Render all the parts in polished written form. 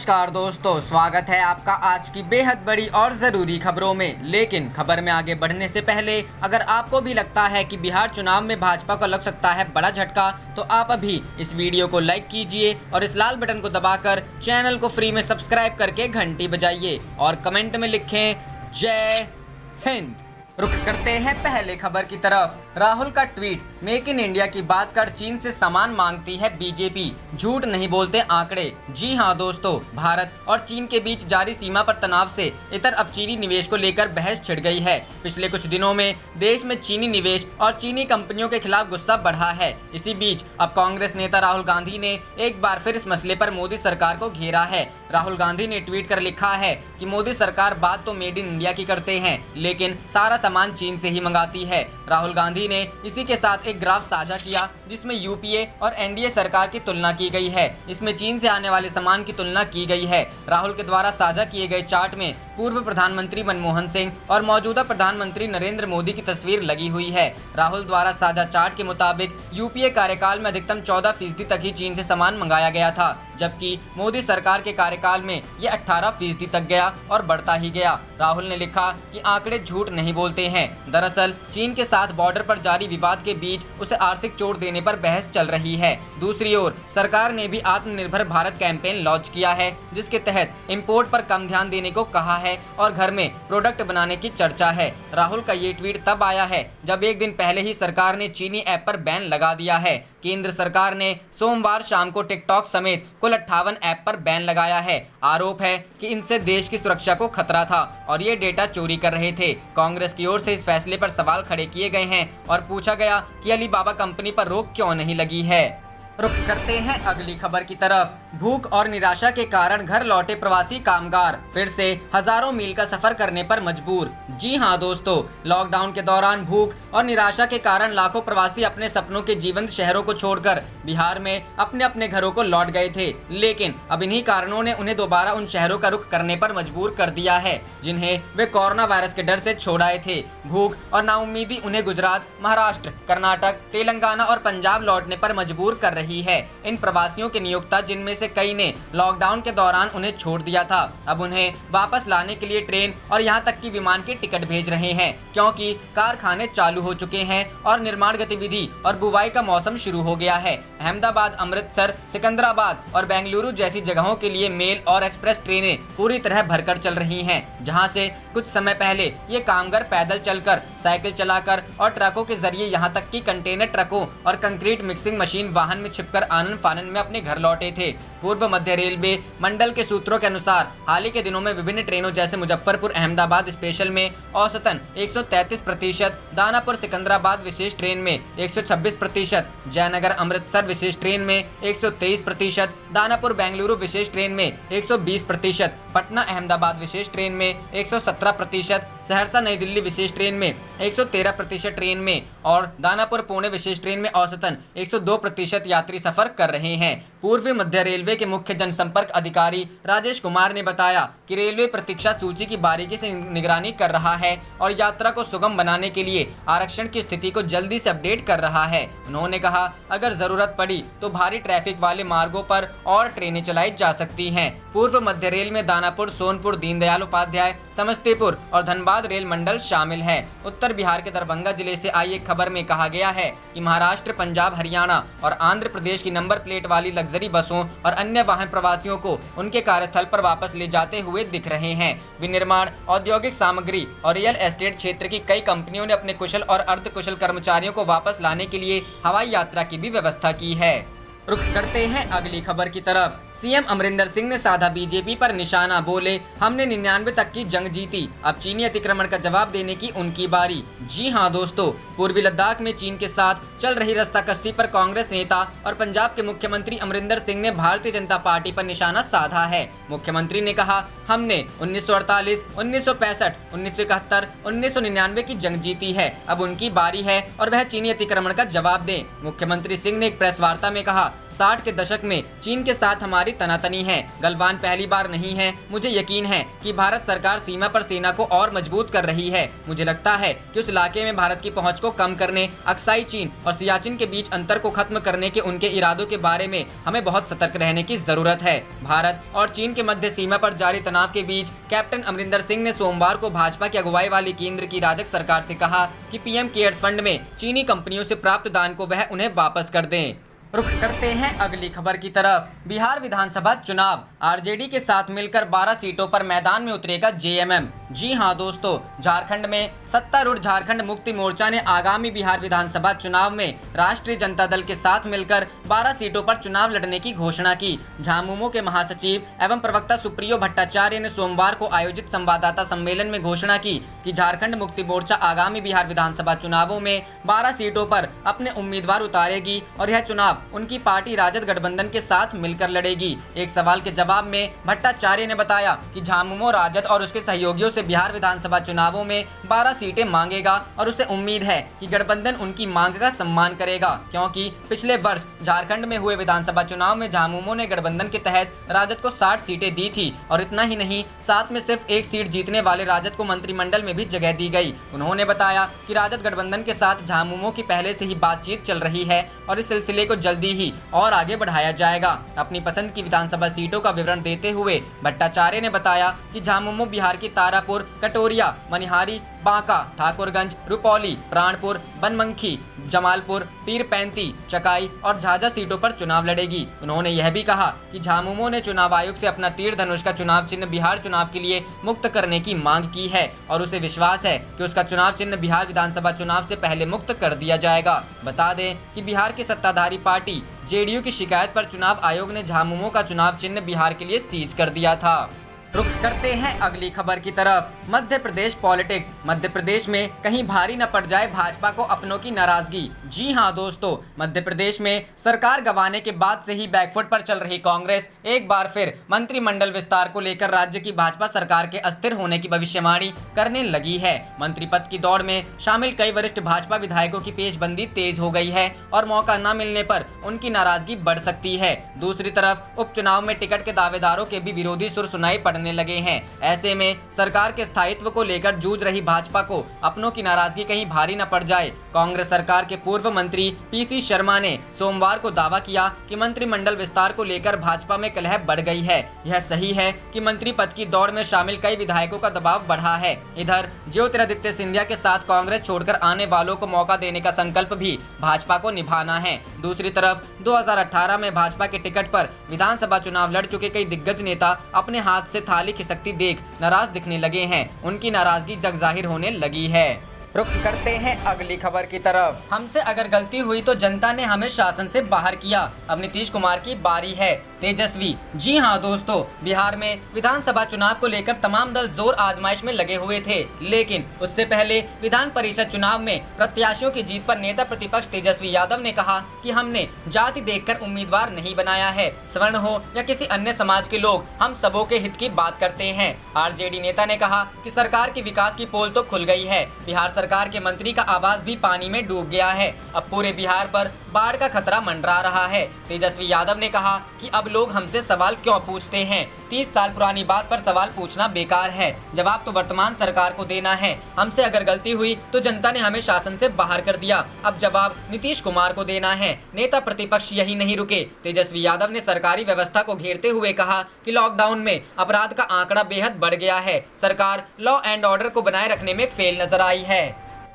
नमस्कार दोस्तों, स्वागत है आपका आज की बेहद बड़ी और ज़रूरी खबरों में। लेकिन खबर में आगे बढ़ने से पहले अगर आपको भी लगता है कि बिहार चुनाव में भाजपा को लग सकता है बड़ा झटका, तो आप अभी इस वीडियो को लाइक कीजिए और इस लाल बटन को दबाकर चैनल को फ्री में सब्सक्राइब करके घंटी बजाइए और कमेंट में लिखें जय हिंद। रुक करते हैं पहले खबर की तरफ। राहुल का ट्वीट, मेक इन इंडिया की बात कर चीन से सामान मांगती है बीजेपी, झूठ नहीं बोलते आंकड़े। जी हां दोस्तों, भारत और चीन के बीच जारी सीमा पर तनाव से इतर अब चीनी निवेश को लेकर बहस छिड़ गई है। पिछले कुछ दिनों में देश में चीनी निवेश और चीनी कंपनियों के खिलाफ गुस्सा बढ़ा है। इसी बीच अब कांग्रेस नेता राहुल गांधी ने एक बार फिर इस मसले पर मोदी सरकार को घेरा है। राहुल गांधी ने ट्वीट कर लिखा है कि मोदी सरकार बात तो मेड इन इंडिया की करते हैं, लेकिन सारा सामान चीन से ही मंगाती है। राहुल गांधी ने इसी के साथ एक ग्राफ साझा किया जिसमें यूपीए और एनडीए सरकार की तुलना की गई है। इसमें चीन से आने वाले सामान की तुलना की गई है। राहुल के द्वारा साझा किए गए चार्ट में पूर्व प्रधानमंत्री मनमोहन सिंह और मौजूदा प्रधानमंत्री नरेंद्र मोदी की तस्वीर लगी हुई है। राहुल द्वारा साझा चार्ट के मुताबिक यूपीए कार्यकाल में अधिकतम 14% तक ही चीन से सामान मंगाया गया था, जबकि मोदी सरकार के कार्यकाल में ये 18% तक गया और बढ़ता ही गया। राहुल ने लिखा कि आंकड़े झूठ नहीं बोलते हैं। दरअसल चीन के साथ बॉर्डर पर जारी विवाद के बीच उसे आर्थिक चोट देने पर बहस चल रही है। दूसरी ओर सरकार ने भी आत्मनिर्भर भारत कैंपेन लॉन्च किया है, जिसके तहत इंपोर्ट पर कम ध्यान देने को कहा है और घर में प्रोडक्ट बनाने की चर्चा है। राहुल का ये ट्वीट तब आया है जब एक दिन पहले ही सरकार ने चीनी ऐप पर बैन लगा दिया है। केंद्र सरकार ने सोमवार शाम को टिकटॉक समेत कुल 58 ऐप पर बैन लगाया है। आरोप है कि इनसे देश की सुरक्षा को खतरा था और ये डेटा चोरी कर रहे थे। कांग्रेस की ओर से इस फैसले पर सवाल खड़े किए गए हैं और पूछा गया कि अलीबाबा कंपनी पर रोक क्यों नहीं लगी है। रुक करते हैं अगली खबर की तरफ। भूख और निराशा के कारण घर लौटे प्रवासी कामगार फिर से हजारों मील का सफर करने पर मजबूर। जी हां दोस्तों, लॉकडाउन के दौरान भूख और निराशा के कारण लाखों प्रवासी अपने सपनों के जीवंत शहरों को छोड़कर बिहार में अपने अपने घरों को लौट गए थे। लेकिन अब इन्हीं कारणों ने उन्हें दोबारा उन शहरों का रुख करने पर मजबूर कर दिया है जिन्हें वे कोरोना वायरस के डर से छोड़ आए थे। भूख और नाउम्मीदी उन्हें गुजरात, महाराष्ट्र, कर्नाटक, तेलंगाना और पंजाब लौटने पर मजबूर कर रही है। इन प्रवासियों के नियोक्ता, जिनमें से कई ने लॉकडाउन के दौरान उन्हें छोड़ दिया था, अब उन्हें वापस लाने के लिए ट्रेन और यहां तक कि विमान के टिकट भेज रहे हैं, क्योंकि कारखाने चालू हो चुके हैं और निर्माण गतिविधि और बुवाई का मौसम शुरू हो गया है। अहमदाबाद, अमृतसर, सिकंदराबाद और बेंगलुरु जैसी जगहों के लिए मेल और एक्सप्रेस ट्रेनें पूरी तरह भरकर चल रही हैं, जहां से कुछ समय पहले ये कामगार पैदल चलकर, साइकिल चलाकर और ट्रकों के जरिए यहां तक कि कंटेनर ट्रकों और कंक्रीट मिक्सिंग मशीन वाहन में छिपकर आनन फानन में अपने घर लौटे थे। पूर्व मध्य रेलवे मंडल के सूत्रों के अनुसार हाल ही के दिनों में विभिन्न ट्रेनों जैसे मुजफ्फरपुर अहमदाबाद स्पेशल में औसतन 133%, दानापुर सिकंदराबाद विशेष ट्रेन में 126%, जयनगर अमृतसर विशेष ट्रेन में 123%, दानापुर बेंगलुरु विशेष ट्रेन में 120%, पटना अहमदाबाद विशेष ट्रेन में 117%, सहरसा नई दिल्ली विशेष ट्रेन में 113% ट्रेन में और दानापुर पुणे विशेष ट्रेन में औसतन 102% यात्री सफर कर रहे हैं। पूर्वी मध्य रेलवे के मुख्य जनसंपर्क अधिकारी राजेश कुमार ने बताया कि रेलवे प्रतीक्षा सूची की बारीकी से निगरानी कर रहा है और यात्रा को सुगम बनाने के लिए आरक्षण की स्थिति को जल्दी से अपडेट कर रहा है। उन्होंने कहा, अगर जरूरत पड़ी तो भारी ट्रैफिक वाले मार्गों पर और ट्रेनें चलाई जा सकती हैं। पूर्व मध्य रेल में दानापुर, सोनपुर, दीनदयाल उपाध्याय, समस्तीपुर और धनबाद रेल मंडल शामिल है। उत्तर बिहार के दरभंगा जिले से आई एक खबर में कहा गया है कि महाराष्ट्र, पंजाब, हरियाणा और आंध्र प्रदेश की नंबर प्लेट वाली लग्जरी बसों और अन्य वाहन प्रवासियों को उनके कार्यस्थल पर वापस ले जाते हुए दिख रहे हैं। विनिर्माण, औद्योगिक सामग्री और रियल एस्टेट क्षेत्र की कई कंपनियों ने अपने कुशल और अर्ध कुशल कर्मचारियों को वापस लाने के लिए हवाई यात्रा की भी व्यवस्था की है। रुख करते हैं अगली खबर की तरफ। सीएम अमरिंदर सिंह ने साधा बीजेपी पर निशाना, बोले हमने 99 तक की जंग जीती, अब चीनी अतिक्रमण का जवाब देने की उनकी बारी। जी हां दोस्तों, पूर्वी लद्दाख में चीन के साथ चल रही रस्साकसी पर कांग्रेस नेता और पंजाब के मुख्यमंत्री अमरिंदर सिंह ने भारतीय जनता पार्टी पर निशाना साधा है। मुख्यमंत्री ने कहा, हमने 1948, 1965, 1971, 1999 की जंग जीती है, अब उनकी बारी है और वह चीनी अतिक्रमण का जवाब दें। मुख्यमंत्री सिंह ने एक प्रेस वार्ता में कहा, 60 के दशक में चीन के साथ हमारी तनातनी है। गलवान पहली बार नहीं है। मुझे यकीन है कि भारत सरकार सीमा पर सेना को और मजबूत कर रही है। मुझे लगता है कि उस इलाके में भारत की पहुंच को कम करने, अक्साई चीन और सियाचिन के बीच अंतर को खत्म करने के उनके इरादों के बारे में हमें बहुत सतर्क रहने की जरूरत है। भारत और चीन के मध्य सीमा पर जारी तनाव के बीच कैप्टन अमरिंदर सिंह ने सोमवार को भाजपा की अगुवाई वाली केंद्र की राजग सरकार से कहा कि पीएम केयर्स फंड में चीनी कंपनियों से प्राप्त दान को वह उन्हें वापस कर दें। रुख करते हैं अगली खबर की तरफ। बिहार विधानसभा चुनाव, आरजेडी के साथ मिलकर 12 सीटों पर मैदान में उतरेगा जेएमएम। जी हां दोस्तों, झारखंड में सत्तारूढ़ झारखंड मुक्ति मोर्चा ने आगामी बिहार विधानसभा चुनाव में राष्ट्रीय जनता दल के साथ मिलकर 12 सीटों पर चुनाव लड़ने की घोषणा की। झामुमो के महासचिव एवं प्रवक्ता सुप्रियो भट्टाचार्य ने सोमवार को आयोजित संवाददाता सम्मेलन में घोषणा की कि झारखंड मुक्ति मोर्चा आगामी बिहार विधानसभा चुनावों में 12 सीटों पर अपने उम्मीदवार उतारेगी और यह चुनाव उनकी पार्टी राजद गठबंधन के साथ मिलकर लड़ेगी। एक सवाल के जवाब में भट्टाचार्य ने बताया कि झामुमो राजद और उसके सहयोगियों से बिहार विधानसभा चुनावों में 12 सीटें मांगेगा और उसे उम्मीद है कि गठबंधन उनकी मांग का सम्मान करेगा, क्योंकि पिछले वर्ष झारखंड में हुए विधानसभा चुनाव में झामुमो ने गठबंधन के तहत राजद को 60 सीटें दी थी और इतना ही नहीं, साथ में सिर्फ एक सीट जीतने वाले राजद को मंत्रिमंडल में भी जगह दी गई। उन्होंने बताया कि राजद गठबंधन के साथ झामुमो की पहले से ही बातचीत चल रही है और इस सिलसिले को जल्दी ही और आगे बढ़ाया जाएगा। अपनी पसंद की विधानसभा सीटों का विवरण देते हुए भट्टाचार्य ने बताया कि झामुमो बिहार की तारापुर, कटोरिया, मनिहारी, बांका, ठाकुरगंज, रुपौली, प्राणपुर, बनमनखी, जमालपुर, पीरपैंती, चकाई और झाझा सीटों पर चुनाव लड़ेगी। उन्होंने यह भी कहा कि झामुमो ने चुनाव आयोग से अपना तीर धनुष का चुनाव चिन्ह बिहार चुनाव के लिए मुक्त करने की मांग की है और उसे विश्वास है कि उसका चुनाव चिन्ह बिहार विधानसभा चुनाव से पहले मुक्त कर दिया जाएगा। बता दें कि बिहार की सत्ताधारी पार्टी जेडीयू की शिकायत पर चुनाव आयोग ने झामुमो का चुनाव चिन्ह बिहार के लिए सीज कर दिया था। रुख करते हैं अगली खबर की तरफ। मध्य प्रदेश पॉलिटिक्स, मध्य प्रदेश में कहीं भारी न पड़ जाए भाजपा को अपनों की नाराजगी। जी हां दोस्तों, मध्य प्रदेश में सरकार गंवाने के बाद से ही बैकफुट पर चल रही कांग्रेस एक बार फिर मंत्रिमंडल विस्तार को लेकर राज्य की भाजपा सरकार के अस्थिर होने की भविष्यवाणी करने लगी है। मंत्री पद की दौड़ में शामिल कई वरिष्ठ भाजपा विधायकों की पेशबंदी तेज हो गई है और मौका न मिलने पर उनकी नाराजगी बढ़ सकती है। दूसरी तरफ उपचुनाव में टिकट के दावेदारों के भी विरोधी सुर सुनाई पड़ने लगे हैं। ऐसे में सरकार के स्थायित्व को लेकर जूझ रही भाजपा को अपनों की नाराजगी कहीं भारी न पड़ जाए। कांग्रेस सरकार के पूर्व मंत्री पीसी शर्मा ने सोमवार को दावा किया कि मंत्रिमंडल विस्तार को लेकर भाजपा में कलह बढ़ गई है। यह सही है कि मंत्री पद की दौड़ में शामिल कई विधायकों का दबाव बढ़ा है। इधर ज्योतिरादित्य सिंधिया के साथ कांग्रेस छोड़कर आने वालों को मौका देने का संकल्प भी भाजपा को निभाना है। दूसरी तरफ 2018 में भाजपा के टिकट पर विधानसभा चुनाव लड़ चुके कई दिग्गज नेता अपने हाथ से थाली खिसकती देख नाराज दिखने लगे हैं। उनकी नाराजगी जग जाहिर होने लगी है। रुख करते हैं अगली खबर की तरफ। हमसे अगर गलती हुई तो जनता ने हमें शासन से बाहर किया, अब नीतीश कुमार की बारी है। तेजस्वी, जी हां दोस्तों, बिहार में विधानसभा चुनाव को लेकर तमाम दल जोर आजमाइश में लगे हुए थे, लेकिन उससे पहले विधान परिषद चुनाव में प्रत्याशियों की जीत पर नेता प्रतिपक्ष तेजस्वी यादव ने कहा कि हमने जाति देखकर उम्मीदवार नहीं बनाया है, स्वर्ण हो या किसी अन्य समाज के लोग, हम सबों के हित की बात करते हैं। आरजेडी नेता ने कहा कि सरकार की विकास की पोल तो खुल गई है, बिहार सरकार के मंत्री का आवास भी पानी में डूब गया है, अब पूरे बिहार पर बाढ़ का खतरा मंडरा रहा है। तेजस्वी यादव ने कहा कि अब लोग हमसे सवाल क्यों पूछते हैं, 30 साल पुरानी बात पर सवाल पूछना बेकार है, जवाब तो वर्तमान सरकार को देना है। हमसे अगर गलती हुई तो जनता ने हमें शासन से बाहर कर दिया, अब जवाब नीतीश कुमार को देना है। नेता प्रतिपक्ष यही नहीं रुके, तेजस्वी यादव ने सरकारी व्यवस्था को घेरते हुए कहा कि लॉकडाउन में अपराध का आंकड़ा बेहद बढ़ गया है, सरकार लॉ एंड ऑर्डर को बनाए रखने में फेल नजर आई है।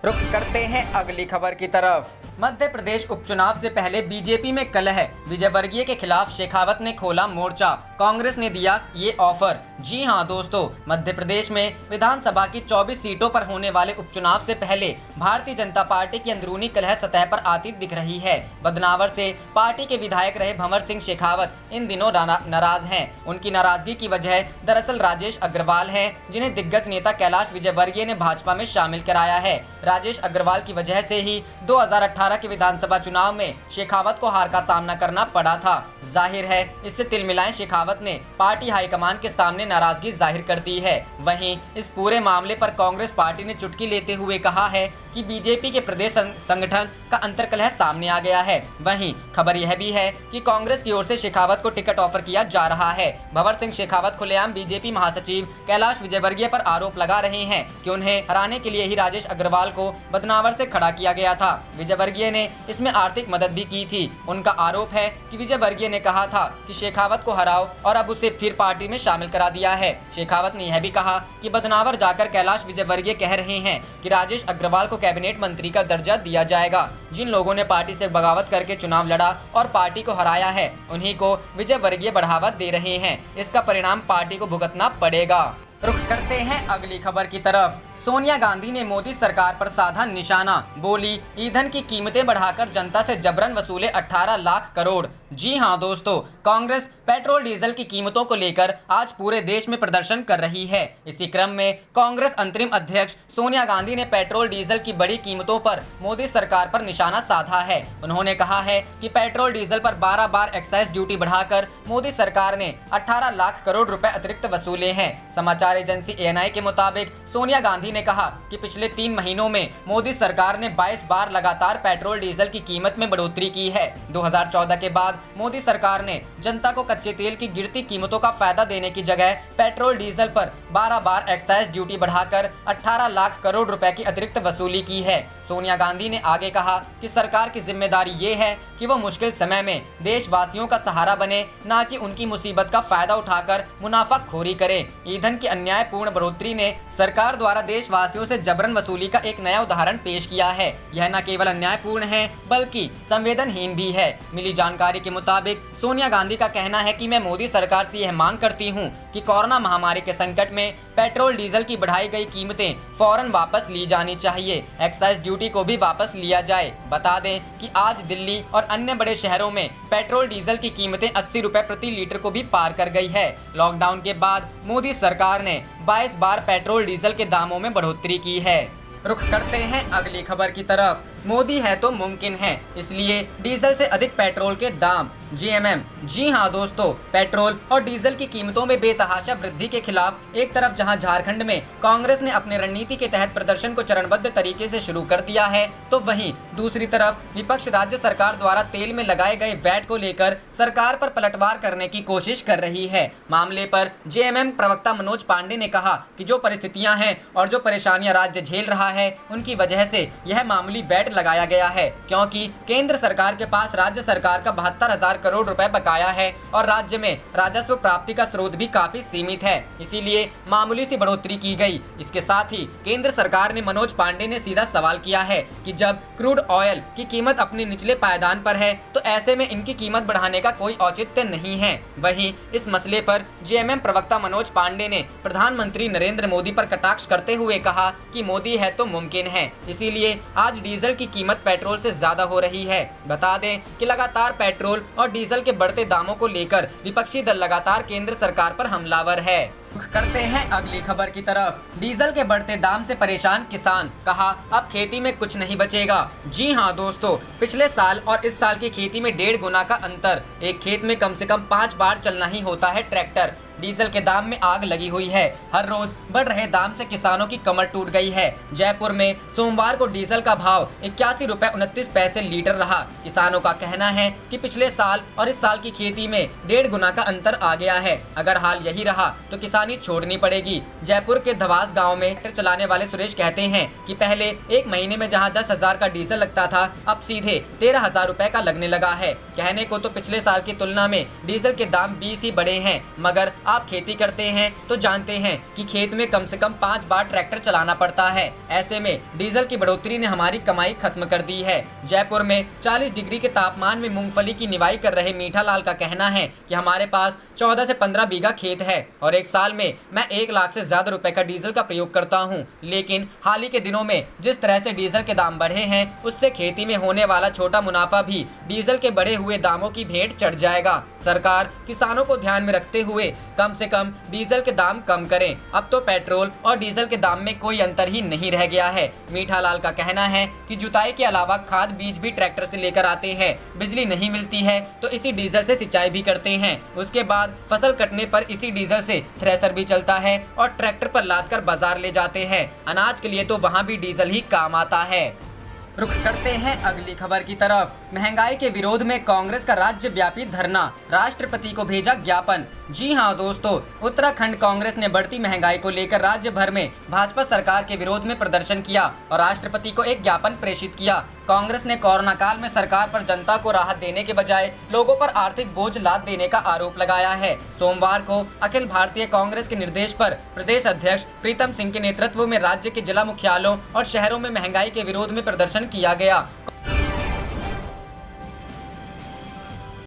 रुख करते हैं अगली खबर की तरफ। मध्य प्रदेश उपचुनाव से पहले बीजेपी में कलह, विजयवर्गीय के खिलाफ शेखावत ने खोला मोर्चा, कांग्रेस ने दिया ये ऑफर। जी हां दोस्तों, मध्य प्रदेश में विधानसभा की 24 सीटों पर होने वाले उपचुनाव से पहले भारतीय जनता पार्टी की अंदरूनी कलह सतह पर आती दिख रही है। बदनावर से पार्टी के विधायक रहे भंवर सिंह शेखावत इन दिनों नाराज हैं। उनकी नाराजगी की वजह दरअसल राजेश अग्रवाल है, जिन्हें दिग्गज नेता कैलाश विजयवर्गीय ने भाजपा में शामिल कराया है। राजेश अग्रवाल की वजह से ही 2018 के विधानसभा चुनाव में शेखावत को हार का सामना करना पड़ा था। जाहिर है इससे तिलमिलाए शेखावत ने पार्टी हाईकमान के सामने नाराजगी जाहिर कर दी है। वहीं इस पूरे मामले पर कांग्रेस पार्टी ने चुटकी लेते हुए कहा है कि बीजेपी के प्रदेश संगठन का अंतर्कलह सामने आ गया है। वहीं खबर यह भी है कि कांग्रेस की ओर से शेखावत को टिकट ऑफर किया जा रहा है। भंवर सिंह शेखावत खुलेआम बीजेपी महासचिव कैलाश विजयवर्गीय पर आरोप लगा रहे हैं कि उन्हें हराने के लिए ही राजेश अग्रवाल को बदनावर से खड़ा किया गया था। विजयवर्गीय ने इसमें आर्थिक मदद भी की थी। उनका आरोप है कि विजयवर्गीय ने कहा था कि शेखावत को हराओ और अब उसे फिर पार्टी में शामिल करा दिया है। शेखावत ने यह भी कहा कि बदनावर जाकर कैलाश विजयवर्गीय कह रहे हैं कि राजेश अग्रवाल को कैबिनेट मंत्री का दर्जा दिया जाएगा। जिन लोगों ने पार्टी से बगावत करके चुनाव लड़ा और पार्टी को हराया है, उन्हीं को विजयवर्गीय बढ़ावा दे रहे हैं। इसका परिणाम पार्टी को भुगतना पड़ेगा। रुख करते हैं अगली खबर की तरफ। सोनिया गांधी ने मोदी सरकार पर साधा निशाना, बोली ईंधन की कीमतें बढ़ाकर जनता से जबरन वसूले 18 लाख करोड़। जी हां दोस्तों, कांग्रेस पेट्रोल डीजल की कीमतों को लेकर आज पूरे देश में प्रदर्शन कर रही है। इसी क्रम में कांग्रेस अंतरिम अध्यक्ष सोनिया गांधी ने पेट्रोल डीजल की बढ़ी कीमतों पर मोदी सरकार पर निशाना साधा है। उन्होंने कहा है कि पेट्रोल डीजल पर 12 बार एक्साइज ड्यूटी बढ़ाकर मोदी सरकार ने 18 लाख करोड़ रुपए अतिरिक्त वसूले हैं। समाचार एजेंसी ANI के मुताबिक सोनिया गांधी ने कहा कि पिछले 3 महीनों में मोदी सरकार ने 22 बार लगातार पेट्रोल डीजल की कीमत में बढ़ोतरी की है। 2014 के बाद मोदी सरकार ने जनता को कच्चे तेल की गिरती कीमतों का फायदा देने की जगह पेट्रोल डीजल पर 12 बार एक्साइज ड्यूटी बढ़ाकर 18 लाख करोड़ रुपए की अतिरिक्त वसूली की है। सोनिया गांधी ने आगे कहा कि सरकार की जिम्मेदारी ये है कि वो मुश्किल समय में देशवासियों का सहारा बने, ना कि उनकी मुसीबत का फायदा उठाकर मुनाफाखोरी करे। ईंधन की अन्यायपूर्ण बढ़ोतरी ने सरकार द्वारा देशवासियों से जबरन वसूली का एक नया उदाहरण पेश किया है। यह न केवल अन्यायपूर्ण है बल्कि संवेदनहीन भी है। मिली जानकारी के मुताबिक सोनिया गांधी का कहना है कि मैं मोदी सरकार से यह मांग करती हूं कि कोरोना महामारी के संकट में पेट्रोल डीजल की बढ़ाई गई कीमतें फौरन वापस ली जानी चाहिए। एक्साइज ड्यूटी को भी वापस लिया जाए। बता दें कि आज दिल्ली और अन्य बड़े शहरों में पेट्रोल डीजल की कीमतें 80 रुपए प्रति लीटर को भी पार कर गई है। लॉकडाउन के बाद मोदी सरकार ने 22 बार पेट्रोल डीजल के दामों में बढ़ोतरी की है। रुख करते हैं अगली खबर की तरफ। मोदी है तो मुमकिन है, इसलिए डीजल से अधिक पेट्रोल के दाम। GMM। जी हां दोस्तों, पेट्रोल और डीजल की कीमतों में बेतहाशा वृद्धि के खिलाफ एक तरफ जहां झारखंड में कांग्रेस ने अपने रणनीति के तहत प्रदर्शन को चरणबद्ध तरीके से शुरू कर दिया है, तो वहीं दूसरी तरफ विपक्ष राज्य सरकार द्वारा तेल में लगाए गए वैट को लेकर सरकार पर पलटवार करने की कोशिश कर रही है। मामले पर JMM प्रवक्ता मनोज पांडे ने कहा कि जो परिस्थितियां हैं और जो परेशानियां राज्य झेल रहा है, उनकी वजह से यह मामूली वैट लगाया गया है, क्योंकि केंद्र सरकार के पास राज्य सरकार का 72,000 करोड़ रुपए बकाया है और राज्य में राजस्व प्राप्ति का स्रोत भी काफी सीमित है, इसीलिए मामूली सी बढ़ोतरी की गई। इसके साथ ही केंद्र सरकार ने मनोज पांडे ने सीधा सवाल किया है कि जब क्रूड ऑयल की कीमत अपने निचले पायदान पर है, तो ऐसे में इनकी कीमत बढ़ाने का कोई औचित्य नहीं है। वहीं इस मसले पर JMM प्रवक्ता मनोज पांडे ने प्रधानमंत्री नरेंद्र मोदी पर कटाक्ष करते हुए कहा कि मोदी है तो मुमकिन है, इसीलिए आज डीजल की कीमत पेट्रोल से ज्यादा हो रही है। बता दें कि लगातार पेट्रोल और डीजल के बढ़ते दामों को लेकर विपक्षी दल लगातार केंद्र सरकार पर हमलावर है। करते हैं अगली खबर की तरफ। डीजल के बढ़ते दाम से परेशान किसान, कहा अब खेती में कुछ नहीं बचेगा। जी हां दोस्तों, पिछले साल और इस साल की खेती में 1.5 गुना का अंतर। एक खेत में कम से कम 5 बार चलना ही होता है ट्रैक्टर। डीजल के दाम में आग लगी हुई है। हर रोज बढ़ रहे दाम से किसानों की कमर टूट गई है। जयपुर में सोमवार को डीजल का भाव 81 रुपए 29 पैसे लीटर रहा। किसानों का कहना है कि पिछले साल और इस साल की खेती में 1.5 गुना का अंतर आ गया है। अगर हाल यही रहा तो किसानी छोड़नी पड़ेगी। जयपुर के धवास गाँव में ट्रैक्टर चलाने वाले सुरेश कहते हैं कि पहले एक महीने में जहाँ 10,000 का डीजल लगता था, अब सीधे 13,000 रुपए का लगने लगा है। कहने को तो पिछले साल की तुलना में डीजल के दाम 20 ही बढ़े हैं, मगर आप खेती करते हैं तो जानते हैं कि खेत में कम से कम 5 बार ट्रैक्टर चलाना पड़ता है। ऐसे में डीजल की बढ़ोतरी ने हमारी कमाई खत्म कर दी है। जयपुर में 40 डिग्री के तापमान में मूंगफली की निवाई कर रहे मीठा लाल का कहना है कि हमारे पास 14 से 15 बीघा खेत है और एक साल में मैं 1 लाख से ज्यादा रुपए का डीजल का प्रयोग करता हूं। लेकिन हाल ही के दिनों में जिस तरह से डीजल के दाम बढ़े हैं, उससे खेती में होने वाला छोटा मुनाफा भी डीजल के बढ़े हुए दामों की भेंट चढ़ जाएगा। सरकार किसानों को ध्यान में रखते हुए कम से कम डीजल के दाम कम करें। अब तो पेट्रोल और डीजल के दाम में कोई अंतर ही नहीं रह गया है। मीठा लाल का कहना है कि जुताई के अलावा खाद बीज भी ट्रैक्टर से लेकर आते हैं। बिजली नहीं मिलती है तो इसी डीजल से सिंचाई भी करते हैं। उसके बाद फसल कटने पर इसी डीजल से थ्रेसर भी चलता है और ट्रैक्टर पर लादकर बाजार ले जाते हैं। अनाज के लिए तो वहाँ भी डीजल ही काम आता है। रुख करते हैं अगली खबर की तरफ। महंगाई के विरोध में कांग्रेस का राज्यव्यापी धरना, राष्ट्रपति को भेजा ज्ञापन। जी हां दोस्तों, उत्तराखंड कांग्रेस ने बढ़ती महंगाई को लेकर राज्य भर में भाजपा सरकार के विरोध में प्रदर्शन किया और राष्ट्रपति को एक ज्ञापन प्रेषित किया। कांग्रेस ने कोरोना काल में सरकार पर जनता को राहत देने के बजाय लोगों पर आर्थिक बोझ लाद देने का आरोप लगाया है। सोमवार को अखिल भारतीय कांग्रेस के निर्देश पर प्रदेश अध्यक्ष प्रीतम सिंह के नेतृत्व में राज्य के जिला मुख्यालयों और शहरों में महंगाई के विरोध में प्रदर्शन किया गया।